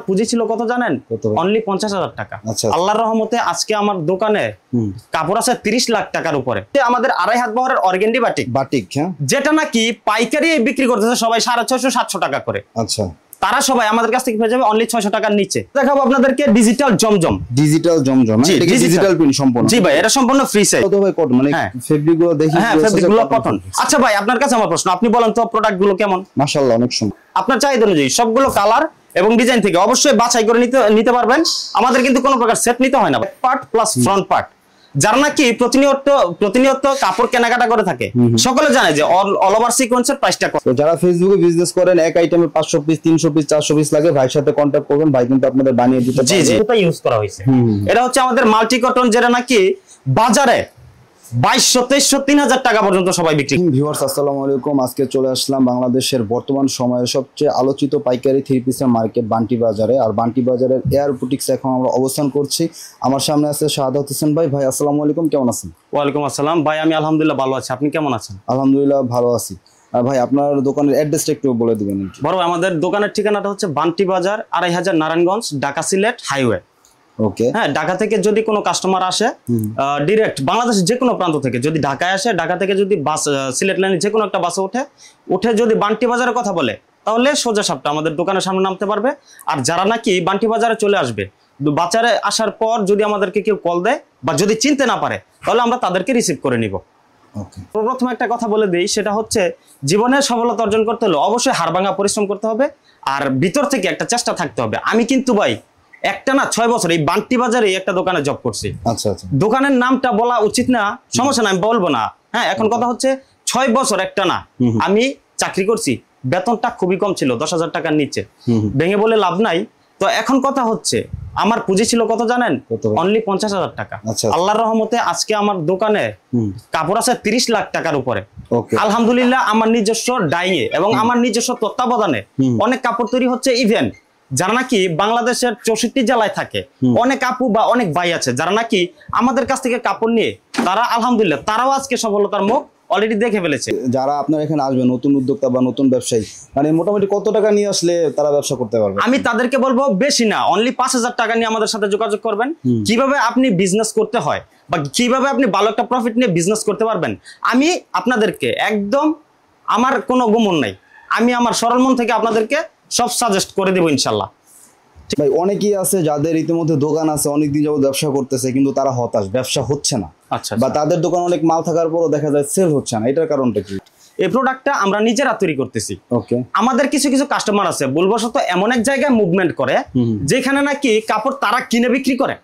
পুঁজি ছিল কত জানেন? অনলি 50,000 টাকা। আল্লাহর রহমতে আজকে আমার দোকানে কাপড় আছে 30 লাখ টাকার উপরে। আমাদের 2.5 হাত বহরের অর্গেন্ডি বাটিক যেটা নাকি পাইকারি বিক্রি করতেছে সবাই 650-700 টাকা করে। আচ্ছা, তারা সবাই আমাদের কাছ থেকে পেয়ে যাবে অনলি 600 টাকার নিচে। দেখাবো আপনাদেরকে ডিজিটাল জমজম। এটা ডিজিটাল প্রিন্ট সম্পূর্ণ। জি ভাই, এটা সম্পূর্ণ ফ্রি সাইজ। কত ভাই কটন মানে ফেব্রিক গুলো দেখি। হ্যাঁ, ফেব্রিক গুলো কটন। আচ্ছা ভাই, আপনার কাছে আমার প্রশ্ন, আপনি বলেন তো প্রোডাক্ট গুলো কেমন? মাশাআল্লাহ, অনেক সুন্দর। আপনার চাহিদা অনুযায়ী সবগুলো কালার এবং ডিজাইন থেকে অবশ্যই বাছাই করে নিতে পারবেন। আমাদের কিন্তু কোনো প্রকার সেট নিতে হয় না, পার্ট প্লাস ফ্রন্ট পার্ট। যারা নাকি প্রতিনিয়ত কাপড় কেনাকাটা করে থাকে সকলে জানে যে অল ওভার সিকোয়েন্সের প্রাইসটা কত। যারা ফেসবুকে বিজনেস করেন, এক আইটেমে 500 পিস 300 পিস 400 পিস লাগে, ভাইয়ের সাথে কন্টাক্ট করবেন, ভাই কিন্তু আপনাদের বানিয়ে দিতে পারবে। জি জি, এটা ইউজ করা হয়েছে। এটা হচ্ছে আমাদের মাল্টি কটন, যেটা নাকি বাজারে 2200, 2300, 3000 টাকা পর্যন্ত সবাই বিক্রি। ভিউয়ার্স আসসালামু আলাইকুম, আজকে চলে আসলাম বাংলাদেশের বর্তমান সময়ে সবচেয়ে আলোচিত পাইকারি থ্রি পিসের মার্কেট বান্টি বাজারে। আর বান্টি বাজারের এয়ার বুটিক্স এখন আমরা অবস্থান করছি। আমার সামনে আছে শাহাদাত হোসেন ভাই। ভাই আসসালামু আলাইকুম, কেমন আছেন? ওয়ালাইকুম আসসালাম ভাই, আমি আলহামদুলিল্লাহ ভালো আছি। আপনি কেমন আছেন? আলহামদুলিল্লাহ ভালো আছি। ভাই আপনার দোকানের অ্যাড্রেসটা একটু বলে দিবেন। বড় ভাই, আমাদের দোকানের ঠিকানাটা হচ্ছে বান্টি বাজার, 2500 নারায়ণগঞ্জ, ঢাকা সিলেট হাইওয়ে। ওকে, হ্যাঁ, ঢাকা থেকে যদি কোনো কাস্টমার আসে ডিরেক্ট বাংলাদেশের যে কোনো প্রান্ত থেকে যদি ঢাকায় আসে, ঢাকা থেকে যদি বাস সিলেট লাইনে যে কোনো একটা বাসে উঠে যদি বান্টি বাজারের কথা বলে, তাহলে সোজা সাপটা আমাদের দোকানের সামনে নামতে পারবে। আর যারা নাকি বান্টি বাজারে চলে আসবে, বাজারে আসার পর যদি আমাদেরকে কেউ কল দেয় বা যদি চিনতে না পারে, তাহলে আমরা তাদেরকে রিসিভ করে নিব। প্রথমে একটা কথা বলে দিই, সেটা হচ্ছে জীবনে সফলতা অর্জন করতে হলে অবশ্যই হাড়ভাঙা পরিশ্রম করতে হবে আর ভিতর থেকে একটা চেষ্টা থাকতে হবে। আমি কিন্তু ভাই একটা না 6 বছর এই বান্টি বাজারে একটা দোকানে জব করছি। আচ্ছা আচ্ছা, দোকানের নামটা বলা উচিত না, সমস্যা না, আমি বলবো না। হ্যাঁ, এখন কথা হচ্ছে 6 বছর একটা না আমি চাকরি করছি, বেতনটা খুবই কম ছিল, 10,000 টাকার নিচে। ভেঙে বলে লাভ নাই। তো এখন কথা হচ্ছে আমার পুঁজি ছিল কত জানেন? অনলি 50,000 টাকা। আল্লাহর রহমতে আজকে আমার দোকানে কাপড় আছে 30 লাখ টাকার উপরে। আলহামদুলিল্লাহ, আমার নিজস্ব ডাইংয়ে এবং আমার নিজস্ব তত্ত্বাবধানে অনেক কাপড় তৈরি হচ্ছে। ইভেন যারা নাকি বাংলাদেশের 64 জেলায় থাকে, অনেক আপু বা অনেক ভাই আছে যারা নাকি আমাদের কাছ থেকে কাপড় নিয়ে তারা আলহামদুলিল্লাহ তারাও আজকে সফলতার মুখ অলরেডি দেখে ফেলেছে। যারা আপনার এখানে আসবে নতুন উদ্যোক্তা বা নতুন ব্যবসায়ী, মানে মোটামুটি কত টাকা নিয়ে আসলে তারা ব্যবসা করতে পারবে? আমি তাদেরকে বলবো বেশি না, অনলি 5,000 টাকা নিয়ে আমাদের সাথে যোগাযোগ করবেন। কিভাবে আপনি বিজনেস করতে হয় বা কিভাবে আপনি ভালো একটা প্রফিট নিয়ে বিজনেস করতে পারবেন, আমি আপনাদেরকে একদম, আমার কোনো গুমন নাই, আমি আমার সরল মন থেকে আপনাদেরকে সব সাজেস্ট করে দেবো ইনশাল্লাহ। ভাই অনেকেই আছে যাদের ইতিমধ্যে দোকান আছে, অনেকদিন যাবত ব্যবসা করতেছে, কিন্তু তারা হতাশ, ব্যবসা হচ্ছে না। আচ্ছা, বা তাদের দোকান অনেক মাল থাকার পরও দেখা যায় সেল হচ্ছে না, এটার কারণটা কি? এই প্রোডাক্টটা আমরা নিজেরা তৈরি করতেছি। ওকে, আমাদের কিছু কাস্টমার আছে ভুলবশত এমন এক জায়গায় মুভমেন্ট করে যেখানে নাকি কাপড় তারা কিনে বিক্রি করে।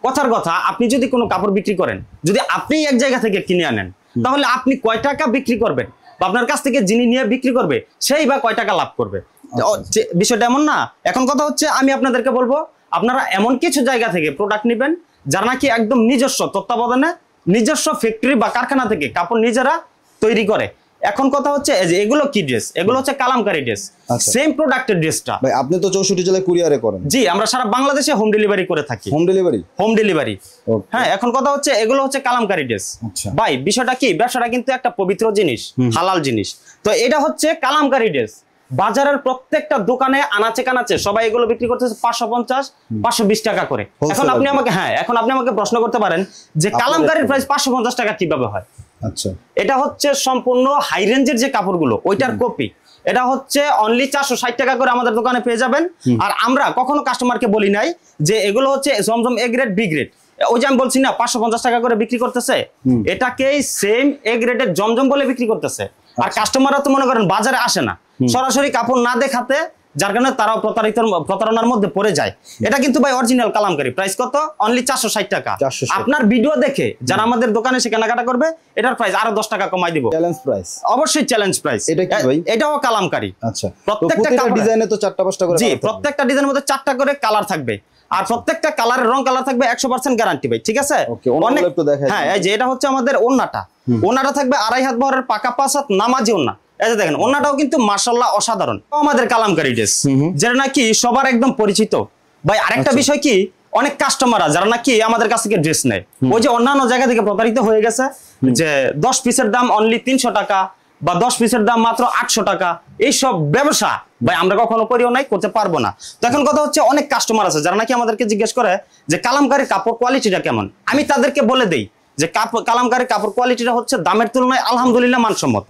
কথার কথা, আপনি যদি কোনো কাপড় বিক্রি করেন, যদি আপনি এক জায়গা থেকে কিনে আনেন, তাহলে আপনি কয় টাকা বিক্রি করবেন বা আপনার কাছ থেকে যিনি নিয়ে বিক্রি করবে সেই বা কয় টাকা লাভ করবে? বিষয়টা এমন না। এখন কথা হচ্ছে আমি আপনাদেরকে বলবো, আপনারা এমন কিছু জায়গা থেকে প্রোডাক্ট নেবেন যারা নাকি একদম নিজস্ব তত্ত্বাবধানে নিজস্ব ফ্যাক্টরি বা কারখানা থেকে কাপড় নিজেরা তৈরি করে। এখন কথা হচ্ছে যে এগুলো কি ড্রেস, এগুলো হচ্ছে কালামকারী ড্রেস, সেম প্রোডাক্টের ড্রেসটা। ভাই আপনি তো 64 জেলায় কুরিয়ারে করেন? জি, আমরা সারা বাংলাদেশে হোম ডেলিভারি করে থাকি। Home delivery. হ্যাঁ, এখন কথা হচ্ছে এগুলো হচ্ছে কালামকারী ড্রেস। ভাই বিষয়টা কি, ব্যবসাটা কিন্তু একটা পবিত্র জিনিস, হালাল জিনিস। তো এটা হচ্ছে কালামকারী ড্রেস। বাজারের প্রত্যেকটা দোকানে আনাচে কানাচে সবাই এগুলো বিক্রি করতেছে 550, 520 টাকা করে। এখন আপনি আমাকে প্রশ্ন করতে পারেন যে কালামকারীর প্রাইস 550 টাকা কিভাবে হয়? আচ্ছা, এটা হচ্ছে সম্পূর্ণ হাই রেঞ্জের যে কাপড়গুলো ওইটার কপি। এটা হচ্ছে অনলি 460 টাকা করে আমাদের দোকানে পেয়ে যাবেন। আর আমরা কখনো কাস্টমারকে বলি নাই যে এগুলো হচ্ছে জমজম এ গ্রেড বি গ্রেড। ওই যে আমি বলছি না 550 টাকা করে বিক্রি করতেছে, এটাকেই সেম এ গ্রেডের জমজম বলে বিক্রি করতেছে। আর কাস্টমাররা তো মনে করেন বাজারে আসে না, সরাসরি কাপড় না দেখাতে, যার কারণে তারাও প্রতারণার মধ্যে পড়ে যায়। এটা কিন্তু ভাই অরিজিনাল কালামকারী, প্রাইস কত? অনলি 460 টাকা। আপনার ভিডিও দেখে যারা আমাদের দোকানে এসে কেনাকাটা করবে, এটার প্রাইস আরো 10 টাকা কমাই দিব। চ্যালেঞ্জ প্রাইস, অবশ্যই চ্যালেঞ্জ প্রাইস। এটা কি ভাই? এটাও কালামকারী। আচ্ছা, প্রত্যেকটা ডিজাইনে তো 4টা-5টা করে? জি, প্রত্যেকটা ডিজাইনের মধ্যে 4টা করে কালার থাকবে। আর প্রত্যেকটা কালারের রং কালার থাকবে 100% গ্যারান্টি ভাই, ঠিক আছে? হ্যাঁ, এই যে এটা হচ্ছে আমাদের ওন্নাটা থাকবে 2.5 হাত বহরের পাকা 5 হাত নামাজি ওন্না। এই যে দেখেন, ওন্নাটাও কিন্তু মাশাআল্লাহ অসাধারণ। আমাদের কালামকারী ড্রেস যেটা নাকি সবার একদম পরিচিত। ভাই আরেকটা বিষয় কি, অনেক কাস্টমাররা যারা নাকি আমাদের কাছ থেকে ড্রেস নেয়, ওই যে অন্যান্য জায়গা থেকে প্রতারিত হয়ে গেছে যে 10 পিসের দাম অনলি 300 টাকা বা 10 পিসের দাম মাত্র 800 টাকা, এইসব ব্যবসা ভাই আমরা কখনো করিও নাই, করতে পারবো না। তো এখন কথা হচ্ছে অনেক কাস্টমার আছে যারা নাকি আমাদেরকে জিজ্ঞেস করে যে কালামকারী কাপড় কোয়ালিটিটা কেমন। আমি তাদেরকে বলে দেই যে কালামকারী কাপড় কোয়ালিটিটা হচ্ছে দামের তুলনায় আলহামদুলিল্লাহ মানসম্মত।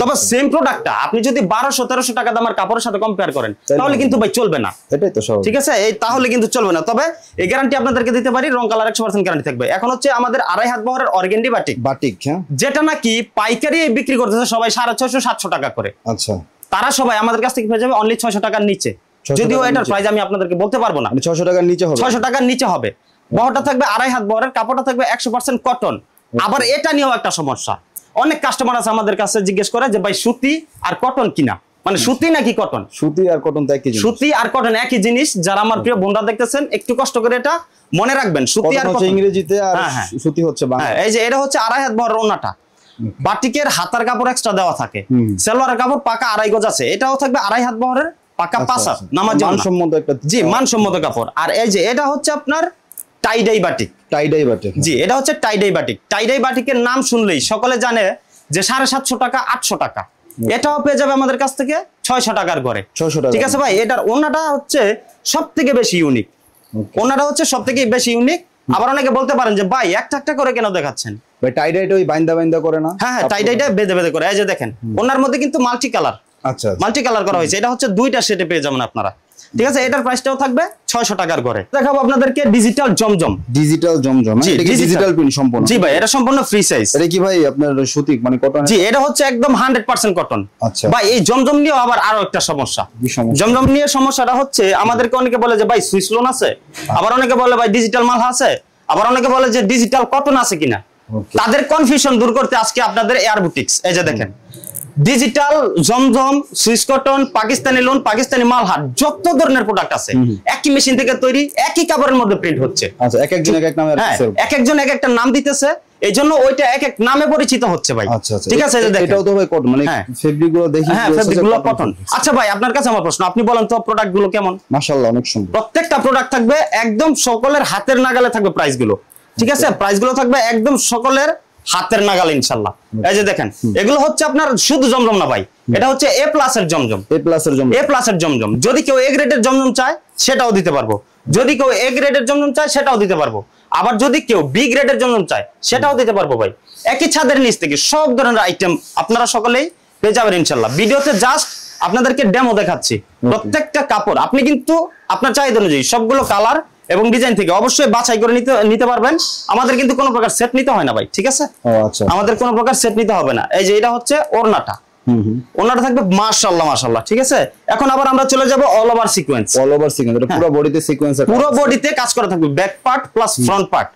তবে সেম প্রোডাক্টটা আপনি যদি 1200-1300 টাকা দামের কাপড়ের সাথে কম্পেয়ার করেন তাহলে কিন্তু ভাই চলবে না, এটাই তো সব, ঠিক আছে? এই তাহলে কিন্তু চলবে না। তবে এই গ্যারান্টি আপনাদেরকে দিতে পারি, রং কালার 100% গ্যারান্টি থাকবে। এখন হচ্ছে আমাদের 2.5 হাত বহরের অর্গেন্ডি বাটিক, হ্যাঁ, যেটা নাকি পাইকারি বিক্রি করতেছে সবাই 650-700 টাকা করে। আচ্ছা, তারা সবাই আমাদের কাছ থেকে পেয়ে যাবে অনলি 600 টাকার নিচে। যদিও এটার প্রাইস আমি আপনাদেরকে বলতে পারবো না, 600 টাকার নিচে হবে, 600 টাকার নিচে হবে। বহরটা থাকবে 2.5 হাত বহরের, কাপড়টা থাকবে 100% কটন। আবার এটা নিয়েও একটা সমস্যা, অনেক কাস্টমার আছে আমাদের কাছে জিজ্ঞেস করে যে ভাই সুতি আর কটন কিনা, মানে সুতি নাকি কটন? সুতি আর কটন তো একই জিনিস, সুতি আর কটন একই জিনিস। যারা আমার প্রিয় বোনরা দেখতেছেন একটু কষ্ট করে এটা মনে রাখবেন, সুতি আর কটন ইংরেজিতে আর সুতি হচ্ছে বাংলা। এই যে এটা হচ্ছে 2.5 হাত বহরের ওন্নাটা, বাটিকের হাতার কাপড় এক্সট্রা দেওয়া থাকে, সালোয়ারের কাপড় পাকা 2.5 গজ আছে, এটাও থাকবে 2.5 হাত বহরের পাকা 5 হাত নামাজ মানসম্মত একটা, জি মানসম্মত কাপড়। আর এই যে এটা হচ্ছে আপনার টাইডাই বাটিক, জি এটা হচ্ছে টাইডাই বাটিক। টাইডাই বাটিকের নাম শুনলেই সকলে জানে যে 750 টাকা 800 টাকা, এটাও পেয়ে যাবে আমাদের কাছ থেকে 600 টাকার ঘরে, 600 টাকা, ঠিক আছে ভাই? এটার ওন্নাটা হচ্ছে সবথেকে বেশি ইউনিক, ওন্নাটা হচ্ছে সবথেকে বেশি ইউনিক। আবার অনেকে বলতে পারেন যে ভাই একটা করে কেন দেখাচ্ছেন ভাই? টাইডাইটা ওই বাইন্দা করে না? হ্যাঁ, টাইডাইটা বেঁধে করে। এই যে দেখেন ওন্নার মধ্যে কিন্তু মাল্টি কালার, আচ্ছা মাল্টি কালার করা হয়েছে, এটা হচ্ছে 2টা সেটে পেয়ে যাবেন আপনারা, ঠিক আছে? এটার প্রাইসটাও থাকবে 600 টাকার ঘরে। দেখাবো আপনাদেরকে ডিজিটাল জমজম, এটা কি ডিজিটাল প্রিন্ট সম্পূর্ণ? জি ভাই, এটা সম্পূর্ণ ফ্রি সাইজ। এটা কি ভাই আপনার সুতি মানে কটন? জি এটা হচ্ছে একদম 100% কটন। আচ্ছা ভাই, এই জমজম নিয়ে আবার আরো একটা সমস্যা, জমজম নিয়ে সমস্যাটা হচ্ছে আমাদেরকে অনেকে বলে যে ভাই সুইস লোন আছে, আবার অনেকে বলে ভাই ডিজিটাল মাল আছে, আবার অনেকে বলে যে ডিজিটাল কটন আছে কিনা। তাদের কনফিউশন দূর করতে আজকে আপনাদের এয়ার বুটিক্স, এই যে দেখেন digital Zamzam, Swiss cotton, Pakistani lawn, Pakistani Malhar, যত ধরনের প্রোডাক্ট আছে একই মেশিন থেকে তৈরি, একই কাপড়ের মধ্যে প্রিন্ট হচ্ছে। আচ্ছা, এক একজন এক এক নামে, এক একজন এক একটা নাম দিতেছে, এইজন্য ওইটা এক এক নামে পরিচিত হচ্ছে ভাই। ঠিক আছে, এটাও তো ভাই কটন, মানে ফেব্রিক গুলো দেখি, হ্যাঁ ফেব্রিক গুলো কটন। আচ্ছা ভাই, আপনার কাছে আমার প্রশ্ন, আপনি বলেন তো প্রোডাক্ট গুলো কেমন? মাশাআল্লাহ অনেক সুন্দর, প্রত্যেকটা প্রোডাক্ট থাকবে একদম সকলের হাতের নাগালে থাকবে প্রাইস গুলো, ঠিক আছে? প্রাইস গুলো থাকবে একদম সকলের হাতের নাগালে ইনশাআল্লাহ। এই যে দেখেন এগুলো হচ্ছে আপনার শুধু জমজম না ভাই, এটা হচ্ছে A+ এর জমজম, A+ এর জমজম। যদি কেউ A গ্রেডের জমজম চায় সেটাও দিতে পারবো, যদি কেউ A গ্রেডের জমজম চায় সেটাও দিতে পারবো, আবার যদি কেউ B গ্রেডের জমজম চায় সেটাও দিতে পারবো ভাই। একই ছাদের নিচ থেকে সব ধরনের আইটেম আপনারা সকলেই পেয়ে যাবেন ইনশাআল্লাহ। ভিডিওতে জাস্ট আপনাদেরকে ডেমো দেখাচ্ছি, প্রত্যেকটা কাপড় আপনি কিন্তু আপনার চাহিদা অনুযায়ী সবগুলো কালার এবং ডিজাইন থেকে অবশ্যই বাছাই করে নিতে পারবেন। আমাদের কিন্তু কোনো প্রকার সেট নিতে হয় না ভাই, ঠিক আছে? আমাদের কোনো প্রকার সেট নিতে হবে না। এই যে এটা হচ্ছে ওড়নাটা, ওড়নাটা থাকবে মাশাআল্লাহ, ঠিক আছে? এখন আবার আমরা চলে যাব অল ওভার সিকোয়েন্স, এটা পুরো বডিতে সিকোয়েন্স, পুরো বডিতে কাজ করা থাকবে, back part plus front part.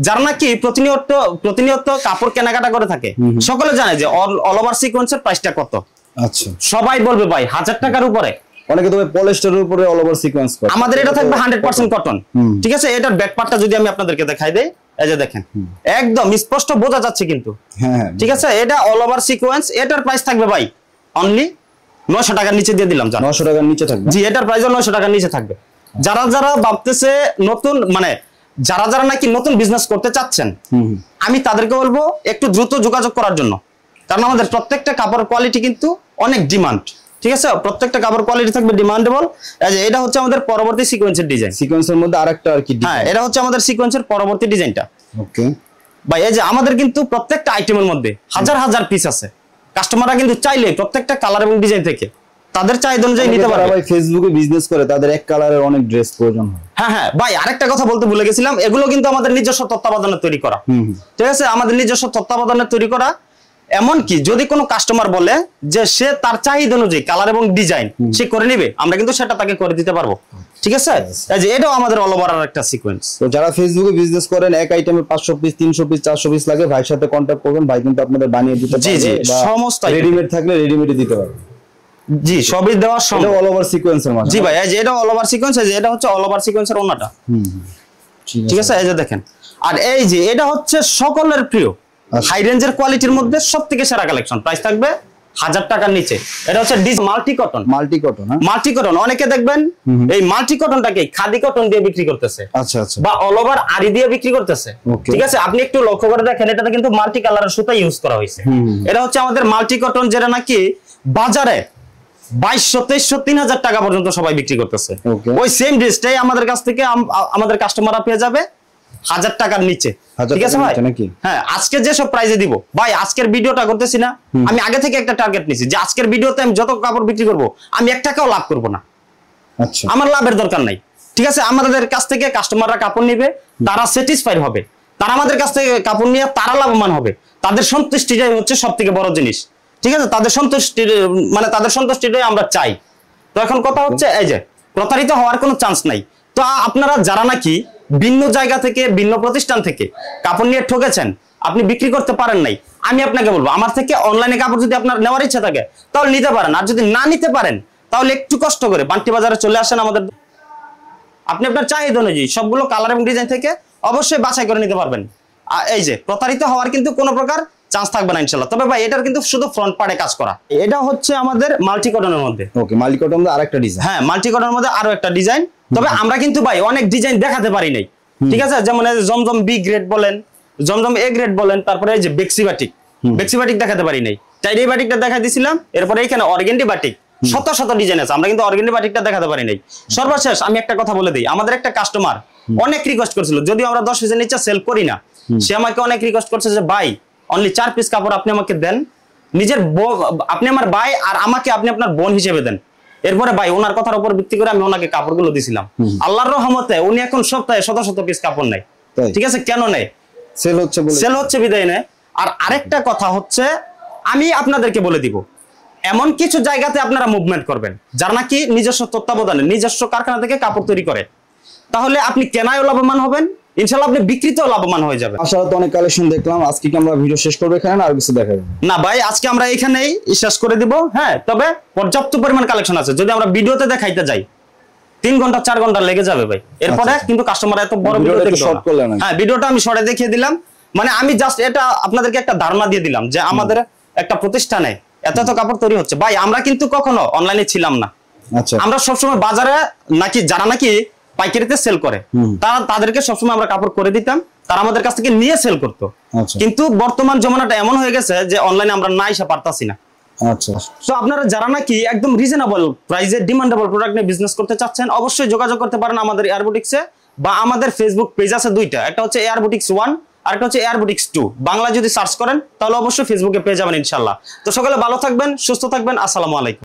যারা নাকি প্রতিনিয়ত কাপড় কেনাকাটা করে থাকে সকলে জানে যে অল ওভার সিকোয়েন্সের প্রাইসটা কত। আচ্ছা, সবাই বলবে ভাই 1000 টাকার উপরে, অনেকে তো পলিস্টারের উপরে অল ওভার সিকোয়েন্স করে। আমাদের এটা থাকবে 100% কটন, ঠিক আছে? এটার ব্যাক পার্টটা যদি আমি আপনাদেরকে দেখাই দেই, এই যে দেখেন একদম স্পষ্ট বোঝা যাচ্ছে কিন্তু, হ্যাঁ ঠিক আছে? এটা অল ওভার সিকোয়েন্স, এটার প্রাইস থাকবে ভাই অনলি 900 টাকার নিচে দিয়ে দিলাম। 900 টাকার নিচে থাকবে, জি এটার প্রাইসও 900 টাকার নিচে থাকবে। যারা ভাবতেছে নতুন, মানে যারা নাকি নতুন বিজনেস করতে চাচ্ছেন, আমি তাদেরকে বলবো একটু দ্রুত যোগাযোগ করার জন্য, কারণ আমাদের প্রত্যেকটা কাপড়ের কোয়ালিটি কিন্তু অনেক ডিমান্ড, ঠিক আছে? প্রত্যেকটা কাপড় কোয়ালিটি থাকবে ডিমান্ডেবল। এই যে এটা হচ্ছে আমাদের পরবর্তী সিকোয়েন্সের ডিজাইন, সিকোয়েন্সের মধ্যে আরেকটা আর কি, হ্যাঁ এটা হচ্ছে আমাদের সিকোয়েন্সের পরবর্তী ডিজাইনটা। ওকে ভাই, এই যে আমাদের কিন্তু প্রত্যেকটা আইটেমের মধ্যে হাজার পিস আছে, কাস্টমাররা কিন্তু চাইলে প্রত্যেকটা কালার এবং ডিজাইন থেকে তাদের চাহিদা অনুযায়ী নিতে পারবে। ভাই ফেসবুকে বিজনেস করে তাদের এক কালারের অনেক ড্রেস প্রয়োজন হয়। হ্যাঁ ভাই, আরেকটা কথা বলতে ভুলে গেছিলাম, এগুলো কিন্তু আমাদের নিজস্ব তত্ত্বাবধানে তৈরি করা, ঠিক আছে? আমাদের নিজস্ব তত্ত্বাবধানে তৈরি করা। এমনকি যদি কোনো কাস্টমার বলে যে সে তার চাহিদা অনুযায়ী কালার এবং ডিজাইন সে করে নিবে, আমরা কিন্তু সেটা তাকে করে দিতে পারবো, ঠিক আছে? এই যে এটাও আমাদের অল ওভার একটা সিকোয়েন্স। তো যারা ফেসবুকে বিজনেস করেন, এক আইটেমে 500 পিস 300 পিস 400 পিস লাগে, ভাইয়ের সাথে কন্টাক্ট করবেন, ভাই কিন্তু আপনাদের বানিয়ে দিতে পারবে। জি জি, সমস্ত রেডিমেড থাকলে রেডিমেডে দিতে পারবে, জি সবই দেওয়া সম্ভব। অল ওভার সিকোয়েন্সের মাঝে, জি ভাই এই যে এটা অল ওভার সিকোয়েন্স, এই যে এটা হচ্ছে অল ওভার সিকোয়েন্সের ওন্নাটা, ঠিক আছে? এই যে দেখেন, আর এই যে এটা হচ্ছে সকলের প্রিয় হাই রেঞ্জের কোয়ালিটির মধ্যে সবথেকে সেরা কালেকশন, প্রাইস থাকবে 1000 টাকার নিচে। এটা হচ্ছে মাল্টি কটন। মাল্টি কটন অনেকে দেখবেন এই মাল্টি কটনটাকে খাদি কটন দিয়ে বিক্রি করতেছে, আচ্ছা আচ্ছা, বা অল ওভার আরি দিয়ে বিক্রি করতেছে। ঠিক আছে, আপনি একটু লক্ষ্য করে দেখেন, এটাতে কিন্তু মাল্টি কালারের সুতা ইউজ করা হয়েছে। এটা হচ্ছে আমাদের মাল্টি কটন, যেটা নাকি বাজারে 2200, 2300, 3000 টাকা পর্যন্ত সবাই বিক্রি করতেছে। ওই সেম ড্রেসটাই আমাদের কাছ থেকে আমাদের কাস্টমাররা পেয়ে যাবে 1000 টাকার নিচে। ঠিক আছে ভাই? হ্যাঁ, আজকে যে সব প্রাইজে দিব ভাই, আজকের ভিডিওটা করতেছি না, আমি আগে থেকে একটা টার্গেট নিছি যে আজকের ভিডিওতে আমি যত কাপড় বিক্রি করব আমি 1 টাকাও লাভ করব না। আচ্ছা, আমার লাভের দরকার নাই। ঠিক আছে, আমাদের কাছ থেকে কাস্টমাররা কাপড় নেবে, তারা স্যাটিসফাইড হবে, তারা আমাদের কাছ থেকে কাপড় নিয়ে তারা লাভবান হবে, তাদের সন্তুষ্টিটাই হচ্ছে সবথেকে বড় জিনিস। ঠিক আছে, তাদের সন্তুষ্টিটাই আমরা চাই। তো এখন কথা হচ্ছে এই যে প্রতারিত হওয়ার কোনো চান্স নাই। তো আপনারা যারা নাকি ভিন্ন জায়গা থেকে, ভিন্ন প্রতিষ্ঠান থেকে কাপড় নিয়ে ঠকেছেন, আপনি বিক্রি করতে পারেন নাই, আমি আপনাকে বলবো আমার থেকে অনলাইনে কাপড় যদি আপনার নেওয়ার ইচ্ছা থাকে তাহলে নিতে পারেন, আর যদি না নিতে পারেন তাহলে একটু কষ্ট করে বান্টি বাজারে চলে আসেন। আমাদের আপনি আপনার চাহিদা অনুযায়ী সবগুলো কালার এবং ডিজাইন থেকে অবশ্যই বাছাই করে নিতে পারবেন। এই যে প্রতারিত হওয়ার কিন্তু কোনো প্রকার চান্স থাকবে না ইনশাআল্লাহ। তবে ভাই এটার কিন্তু শুধু ফ্রন্ট পার্টে কাজ করা। এটা হচ্ছে আমাদের মাল্টি কটনের মধ্যে। ওকে, মাল্টি কটনের মধ্যে আরেকটা ডিজাইন। হ্যাঁ, মাল্টি কটনের মধ্যে আরো একটা ডিজাইন। তবে আমরা কিন্তু ভাই অনেক ডিজাইন দেখাতে পারি নাই। ঠিক আছে, যেমন জমজম বি গ্রেড বলেন, জমজম এ গ্রেড বলেন, তারপরে এই যে বেক্সি বাটিক দেখাতে পারি নাই। টাইডি বাটিকটা দেখাই দিছিলাম, এরপরে এখানে অর্গেন্ডি বাটিক শত শত ডিজাইন আছে, আমরা কিন্তু অর্গেন্ডি বাটিকটা দেখাতে পারি নাই। সর্বশেষ আমি একটা কথা বলে দিই, আমাদের একটা কাস্টমার অনেক রিকোয়েস্ট করছিল, যদিও আমরা 10 পিসের নিচে সেল করি না, সে আমাকে অনেক রিকোয়েস্ট করছে যে ভাই অনলি 4 পিস কাপড় আপনি আমাকে দেন, নিজের আপনি আমার ভাই আর আমাকে আপনি আপনার বোন হিসেবে দেন। এরপরে ভাই ওনার কথার উপর ভিত্তি করে আমি ওনাকে কাপড়গুলো দিছিলাম। আল্লাহর রহমতে উনি এখন সপ্তাহে শত শত পিস কাপড় নেয়। ঠিক আছে, কেন নেয়? সেল হচ্ছে বিদায় নেয়। আর আরেকটা কথা হচ্ছে, আমি আপনাদেরকে বলে দিব, এমন কিছু জায়গাতে আপনারা মুভমেন্ট করবেন যারা নাকি নিজস্ব তত্ত্বাবধানে নিজস্ব কারখানা থেকে কাপড় তৈরি করে, তাহলে আপনি কেনায়ও লাভবান হবেন, ইনশাআল্লাহ আপনি বিক্রিতেও লাভবান হয়ে যাবেন। আসলে তো অনেক কালেকশন দেখলাম, আজকে কি আমরা ভিডিও শেষ করব এখানে আর কিছু দেখাবো না? ভাই আজকে আমরা এখানেই শেষ করে দিব। হ্যাঁ, তবে পর্যাপ্ত পরিমাণ কালেকশন আছে, যদি আমরা ভিডিওতে দেখাইতে যাই 3 ঘন্টা 4 ঘন্টা লেগে যাবে ভাই। এরপরে কিন্তু কাস্টমার এত বড় ভিডিও দেখে শর্ট করলে না। হ্যাঁ, ভিডিওটা আমি শর্টে দেখিয়ে দিলাম, মানে আমি জাস্ট এটা আপনাদেরকে একটা ধারণা দিয়ে দিলাম যে আমাদের একটা প্রতিষ্ঠানে এত কাপড় তৈরি হচ্ছে। ভাই আমরা কিন্তু কখনো অনলাইনে ছিলাম না। আচ্ছা, আমরা সবসময় বাজারে নাকি যারা নাকি পাইকারিতে সেল করে তাদেরকে সবসময় আমরা কাপড় করে দিতাম, তারা আমাদের কাছ থেকে নিয়ে সেল করতো। কিন্তু বর্তমান জমানাটা এমন হয়ে গেছে যে অনলাইনে আমরা না এসে পারতাছি না। আচ্ছা, তো আপনারা যারা নাকি একদম রিজনেবল প্রাইসে ডিমান্ডেবল প্রোডাক্ট নিয়ে বিজনেস করতে চাচ্ছেন, অবশ্যই যোগাযোগ করতে পারেন আমাদের এয়ার বুটিক্সে, বা আমাদের ফেসবুক পেজ আছে দুইটা, একটা হচ্ছে এয়ার বুটিক্স 1 আর একটা হচ্ছে এয়ার বুটিক্স 2। বাংলা যদি সার্চ করেন তাহলে অবশ্যই ফেসবুকে পেয়ে যাবেন ইনশাআল্লাহ। তো সকলে ভালো থাকবেন, সুস্থ থাকবেন, আসসালামু আলাইকুম।